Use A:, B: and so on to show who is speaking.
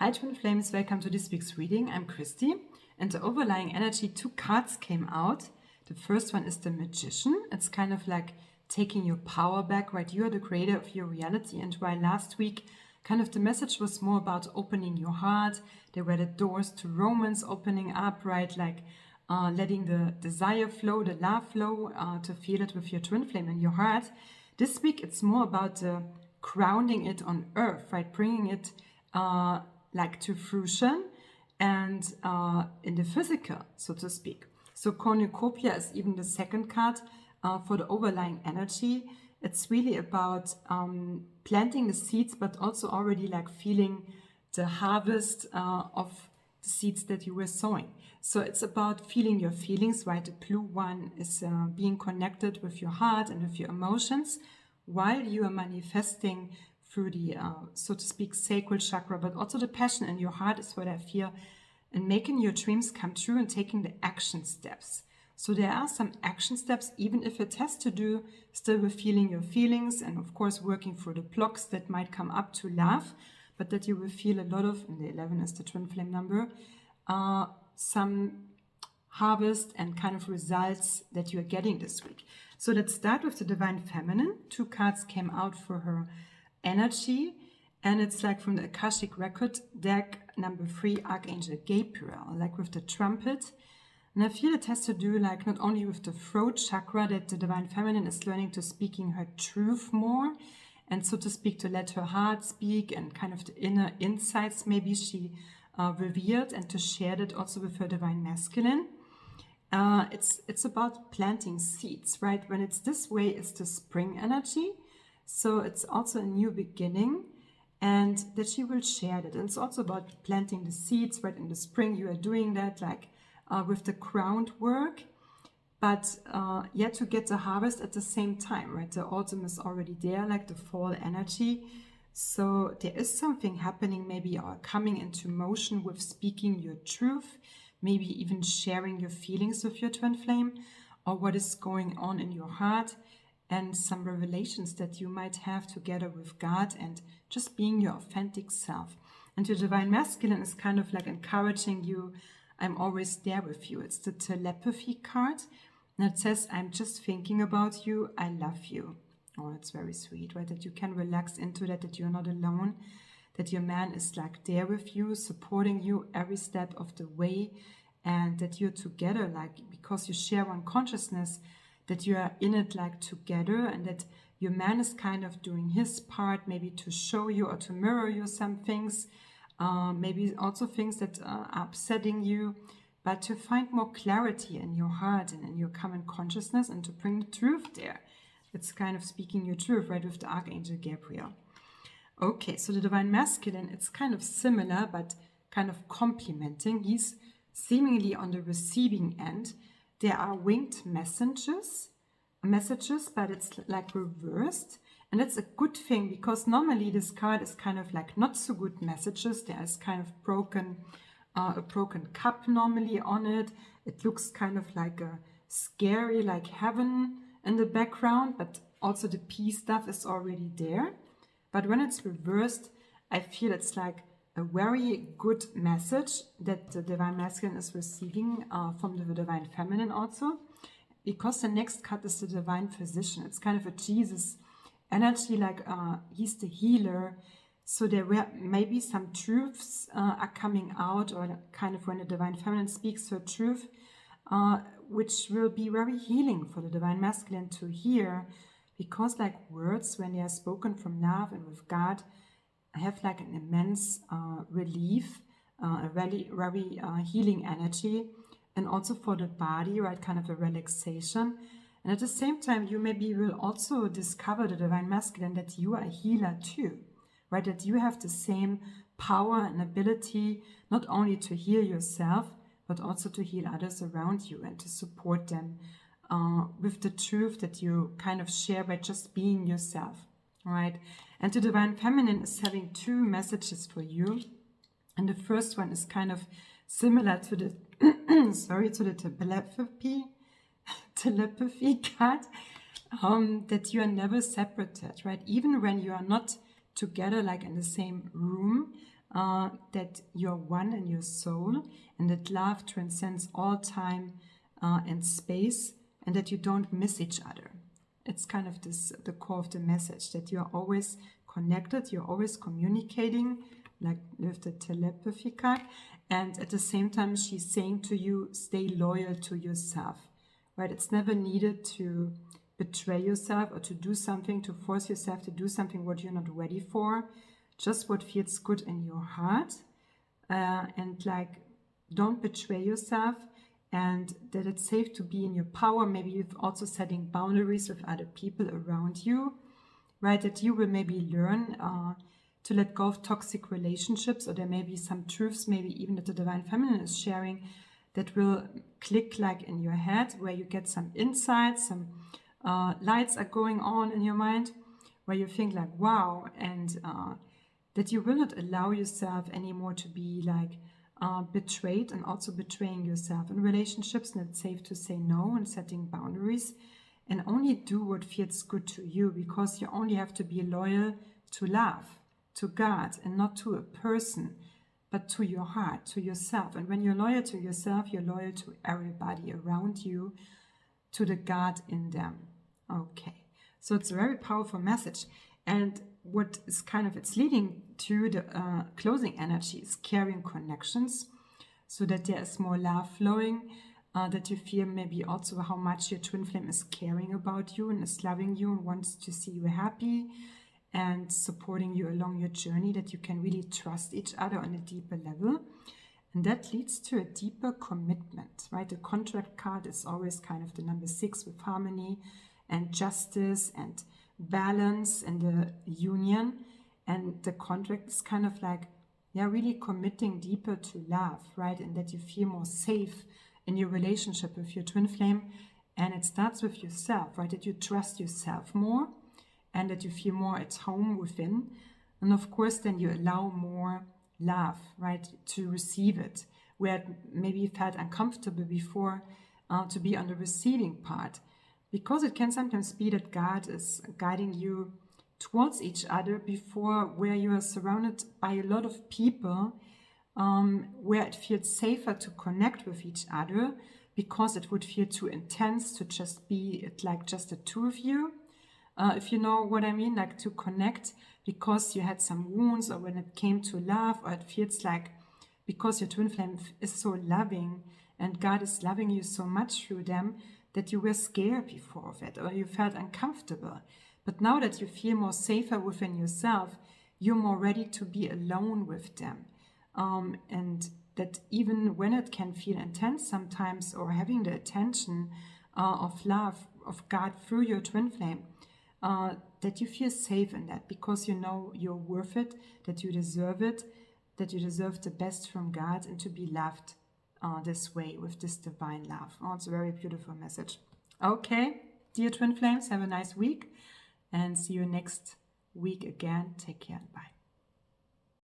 A: Hi Twin Flames, welcome to this week's reading. I'm Christie, and the overlying energy, 2 cards came out. The first one is the Magician. It's kind of like taking your power back, right? You are the creator of your reality. And while last week, kind of the message was more about opening your heart, there were the doors to romance opening up, right? Like letting the desire flow, the love flow, to feel it with your twin flame in your heart. This week, it's more about grounding it on earth, right? Bringing it like to fruition and in the physical, so to speak. So cornucopia is even the second card for the overlying energy. It's really about planting the seeds, but also already like feeling the harvest of the seeds that you were sowing. So it's about feeling your feelings, right? The blue one is being connected with your heart and with your emotions while you are manifesting through the, so to speak, sacral chakra, but also the passion in your heart is what I feel, and making your dreams come true and taking the action steps. So there are some action steps, even if it has to do still with feeling your feelings and of course working through the blocks that might come up to love, but that you will feel a lot of, and the 11 is the twin flame number, some harvest and kind of results that you are getting this week. So let's start with the Divine Feminine. 2 cards came out for her energy, and it's like from the Akashic Record deck, number 3, Archangel Gabriel, like with the trumpet. And I feel it has to do like not only with the throat chakra, that the Divine Feminine is learning to speaking her truth more, and so to speak, to let her heart speak and kind of the inner insights maybe she revealed, and to share that also with her Divine Masculine. It's about planting seeds, right? When it's this way, it's the spring energy. So it's also a new beginning, and that she will share that. And it's also about planting the seeds, right? In the spring, you are doing that like with the groundwork, but yet to get the harvest at the same time, right? The autumn is already there, like the fall energy. So there is something happening maybe, or coming into motion with speaking your truth, maybe even sharing your feelings with your twin flame, or what is going on in your heart, and some revelations that you might have together with God, and just being your authentic self. And your Divine Masculine is kind of like encouraging you, I'm always there with you. It's the telepathy card, and it says, I'm just thinking about you, I love you. Oh, it's very sweet, right? That you can relax into that, that you're not alone, that your man is like there with you, supporting you every step of the way, and that you're together, like because you share one consciousness, that you are in it like together, and that your man is kind of doing his part, maybe to show you or to mirror you some things, maybe also things that are upsetting you, but to find more clarity in your heart and in your common consciousness, and to bring the truth there. It's kind of speaking your truth, right, with the Archangel Gabriel. Okay, so the Divine Masculine, it's kind of similar, but kind of complementing. He's seemingly on the receiving end. There are winged messages, but it's like reversed. And that's a good thing, because normally this card is kind of like not so good messages. There is kind of a broken cup normally on it. It looks kind of like a scary, like heaven in the background, but also the peace stuff is already there. But when it's reversed, I feel it's like a very good message that the Divine Masculine is receiving from the Divine Feminine also, because the next card is the Divine Physician. It's kind of a Jesus energy, like he's the healer. So there were maybe some truths are coming out, or kind of when the Divine Feminine speaks her truth, which will be very healing for the Divine Masculine to hear, because like words, when they are spoken from love and with God, have like an immense relief, a very healing energy, and also for the body, right, kind of a relaxation. And at the same time, you maybe will also discover the Divine Masculine, that you are a healer too, right, that you have the same power and ability not only to heal yourself, but also to heal others around you and to support them with the truth that you kind of share by just being yourself. Right, and the Divine Feminine is having 2 messages for you, and the first one is kind of similar to the to the telepathy card, that you are never separated, right? Even when you are not together, like in the same room, that you're one in your soul, and that love transcends all time and space, and that you don't miss each other. It's kind of the core of the message, that you're always connected, you're always communicating, like with the telepathy card, and at the same time she's saying to you, stay loyal to yourself, right? It's never needed to betray yourself or to do something, to force yourself to do something what you're not ready for. Just what feels good in your heart, and like don't betray yourself, and that it's safe to be in your power. Maybe you're also setting boundaries with other people around you, right? That you will maybe learn to let go of toxic relationships, or there may be some truths, maybe even that the Divine Feminine is sharing, that will click like in your head, where you get some insights, some lights are going on in your mind, where you think like, wow, and that you will not allow yourself anymore to be like betrayed, and also betraying yourself in relationships. And it's safe to say no and setting boundaries, and only do what feels good to you, because you only have to be loyal to love, to God, and not to a person, but to your heart, to yourself. And when you're loyal to yourself, you're loyal to everybody around you, to the God in them. Okay, so it's a very powerful message. And what is kind of, it's leading to the closing energy is carrying connections, so that there is more love flowing, that you feel maybe also how much your twin flame is caring about you and is loving you and wants to see you happy and supporting you along your journey, that you can really trust each other on a deeper level. And that leads to a deeper commitment, right? The contract card is always kind of the number 6 with harmony and justice and balance and the union. And the contract is kind of like, yeah, really committing deeper to love, right? And that you feel more safe in your relationship with your twin flame. And it starts with yourself, right? That you trust yourself more, and that you feel more at home within. And of course, then you allow more love, right, to receive it, where maybe you felt uncomfortable before, to be on the receiving part. Because it can sometimes be that God is guiding you towards each other before, where you are surrounded by a lot of people, where it feels safer to connect with each other, because it would feel too intense to just be like just the two of you. If you know what I mean, like to connect because you had some wounds, or when it came to love, or it feels like because your twin flame is so loving and God is loving you so much through them, that you were scared before of it, or you felt uncomfortable. But now that you feel more safer within yourself, you're more ready to be alone with them. And that even when it can feel intense sometimes, or having the attention of love of God through your twin flame, that you feel safe in that, because you know you're worth it, that you deserve it, that you deserve the best from God, and to be loved this way, with this divine love. Oh, it's a very beautiful message. Okay, dear twin flames, have a nice week, and see you next week again. Take care and bye.